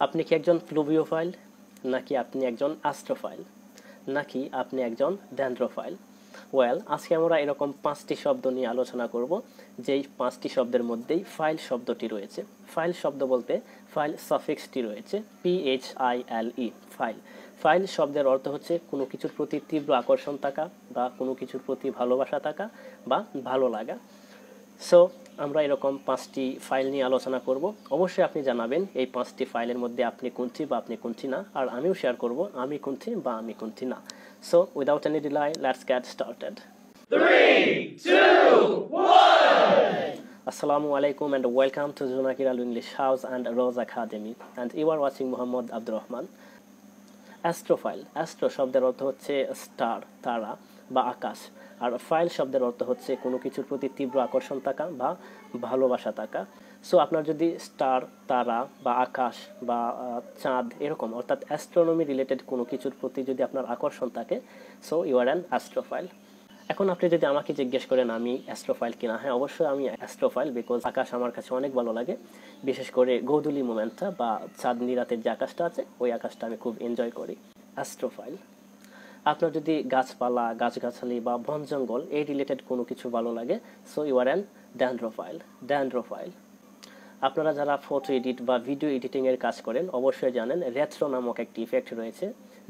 আপনি কি একজন প্লুভিওফাইল, নাকি আপনি একজন অ্যাস্ট্রোফাইল, নাকি আপনি একজন ড্যান্ড্রোফাইল? ওয়েল, আজকে আমরা এরকম 5টি শব্দ নিয়ে আলোচনা করব, যেই 5টি শব্দের মধ্যেই ফাইল শব্দটি রয়েছে। ফাইল শব্দ বলতে ফাইল সাফিক্সটি রয়েছে, PHILE, ফাইল। ফাইল শব্দের অর্থ হচ্ছে কোনো কিছুর প্রতি তীব্র আকর্ষণ থাকা, বা কোনো কিছুর প্রতি ভালোবাসা থাকা, বা ভালো লাগা। সো আমরা এরকম 5টি ফাইল নিয়ে আলোচনা করব। অবশ্যই আপনি জানাবেন এই 5টি ফাইলের মধ্যে আপনি কোনটি বা আপনি কোনটি না, আর আমিও শেয়ার করব আমি কোনটি বা আমি কোনটি না। So without any delay, let's get started. 3, 2, 1. Assalamu alaikum and welcome to Junakir Al English House and Rose Academy, and you are watching Muhammad Abdur Rahman. Astrophile, astro শব্দের অর্থ হচ্ছে স্টার, তারা বা আকাশ, আর ফাইল শব্দের অর্থ হচ্ছে কোনো কিছুর প্রতি তীব্র আকর্ষণ থাকা বা ভালোবাসা থাকা। সো আপনার যদি স্টার, তারা বা আকাশ বা চাঁদ এরকম, অর্থাৎ অ্যাস্ট্রোনমি রিলেটেড কোনো কিছুর প্রতি যদি আপনার আকর্ষণ থাকে, সো ইউ আর অ্যান অ্যাস্ট্রোফাইল। এখন আপনি যদি আমাকে জিজ্ঞেস করেন আমি অ্যাস্ট্রোফাইল কিনা, হ্যাঁ অবশ্যই আমি অ্যাস্ট্রোফাইল, বিকজ আকাশ আমার কাছে অনেক ভালো লাগে। বিশেষ করে গোধূলি মোমেন্টটা বা চাঁদনি রাতের যে আকাশটা আছে, ওই আকাশটা আমি খুব এনজয় করি। অ্যাস্ট্রোফাইল। আপনার যদি গাছপালা, গাছগাছালি বা বন জঙ্গল এই রিলেটেড কোনো কিছু ভালো লাগে, সো ইউ আর অ্যান ড্যান্ড্রোফাইল, ড্যান্ড্রোফাইল। আপনারা যারা ফটো এডিট বা ভিডিও এডিটিংয়ের কাজ করেন অবশ্যই জানেন রেট্রো নামক একটি ইফেক্ট রয়েছে,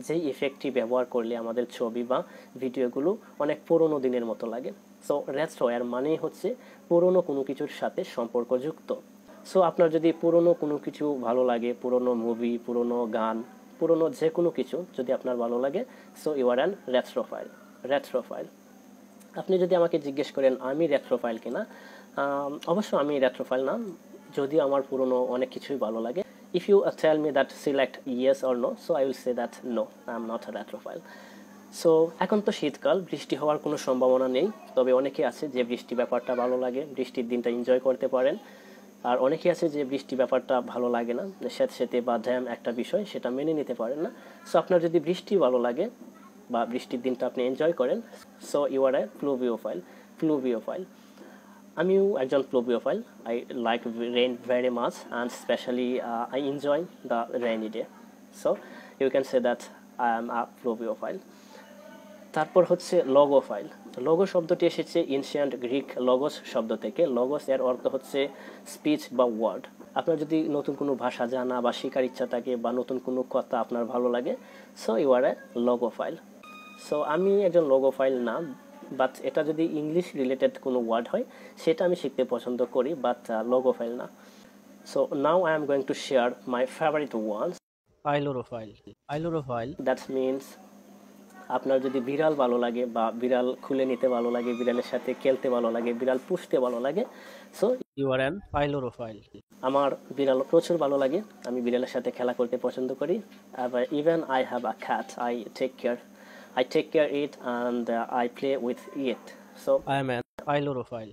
যেই ইফেক্টটি ব্যবহার করলে আমাদের ছবি বা ভিডিওগুলো অনেক পুরনো দিনের মতো লাগে। সো রেট্রো এর মানেই হচ্ছে পুরনো কোনো কিছুর সাথে সম্পর্কযুক্ত। সো আপনার যদি পুরনো কোনো কিছু ভালো লাগে, পুরনো মুভি, পুরনো গান, পুরনো যে কোনো কিছু যদি আপনার ভালো লাগে, সো ইউ আর অ্যান রেট্রোফাইল, রেট্রোফাইল। আপনি যদি আমাকে জিজ্ঞেস করেন আমি রেট্রোফাইল কিনা, অবশ্য আমি রেট্রোফাইল না, যদিও আমার পুরনো অনেক কিছুই ভালো লাগে। If you tell me that select yes or no, so I will say that no, I am not a retrophile. সো এখন তো শীতকাল, বৃষ্টি হওয়ার কোনো সম্ভাবনা নেই, তবে অনেকে আছে যে বৃষ্টি ব্যাপারটা ভালো লাগে, বৃষ্টির দিনটা এনজয় করতে পারেন। আর অনেকে আছে যে বৃষ্টি ব্যাপারটা ভালো লাগে না, স্যাঁতস্যাঁতে বা জ্যাম একটা বিষয়, সেটা মেনে নিতে পারেন না। সো আপনার যদি বৃষ্টি ভালো লাগে বা বৃষ্টির দিনটা আপনি এনজয় করেন, so you are A প্লুভিওফাইল, pluviophile. আমিও একজন pluviophile. I like rain very much and specially I enjoy the rainy day. So you can say that I am a pluviophile. তারপর হচ্ছে লগোফাইল। লগো শব্দটি এসেছে এনশিয়েন্ট গ্রিক লগোস শব্দ থেকে। Logos এর অর্থ হচ্ছে স্পিচ বা ওয়ার্ড। আপনার যদি নতুন কোনো ভাষা জানা বা শেখার ইচ্ছা থাকে বা নতুন কোনো কথা আপনার ভালো লাগে, so you are a logophile. So আমি একজন লগোফাইল না, বাট এটা যদি ইংলিশ রিলেটেড কোনো ওয়ার্ড হয় সেটা আমি শিখতে পছন্দ করি, বাট লগোফাইল না। So now I am going to share my favourite ones. Ailurophile, ailurophile that means আপনার যদি বিড়াল ভালো লাগে বা বিড়াল খুলে নিতে ভালো লাগে, বিড়ালের সাথে খেলতে ভালো লাগে, বিড়াল পুষতে ভালো লাগে, সো ইউ আর অ্যান পাইলোরোফাইল। আমার বিড়াল প্রচুর ভালো লাগে, আমি বিড়ালের সাথে খেলা করতে পছন্দ করি। Even I have a cat, I take care it and I play with it. So I am an ailurophile.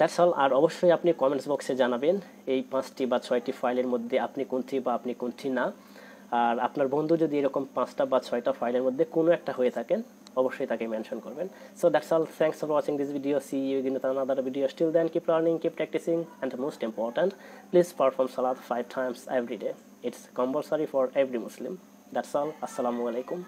that's all. আর অবশ্যই আপনি কমেন্টস বক্সে জানাবেন এই 5টি বা 6টি ফাইলের মধ্যে আপনি কোনটি বা আপনি কোনটি না। আর আপনার বন্ধু যদি এরকম 5টা বা 6টা ফাইলের মধ্যে কোনো একটা হয়ে থাকেন, অবশ্যই তাকে মেনশন করবেন। So that's all. Thanks for watching this video. See you in another video. Till then, keep learning, keep practicing, and most important, please perform salat 5 times every day. It's compulsory for every Muslim. That's all. Assalamu alaikum.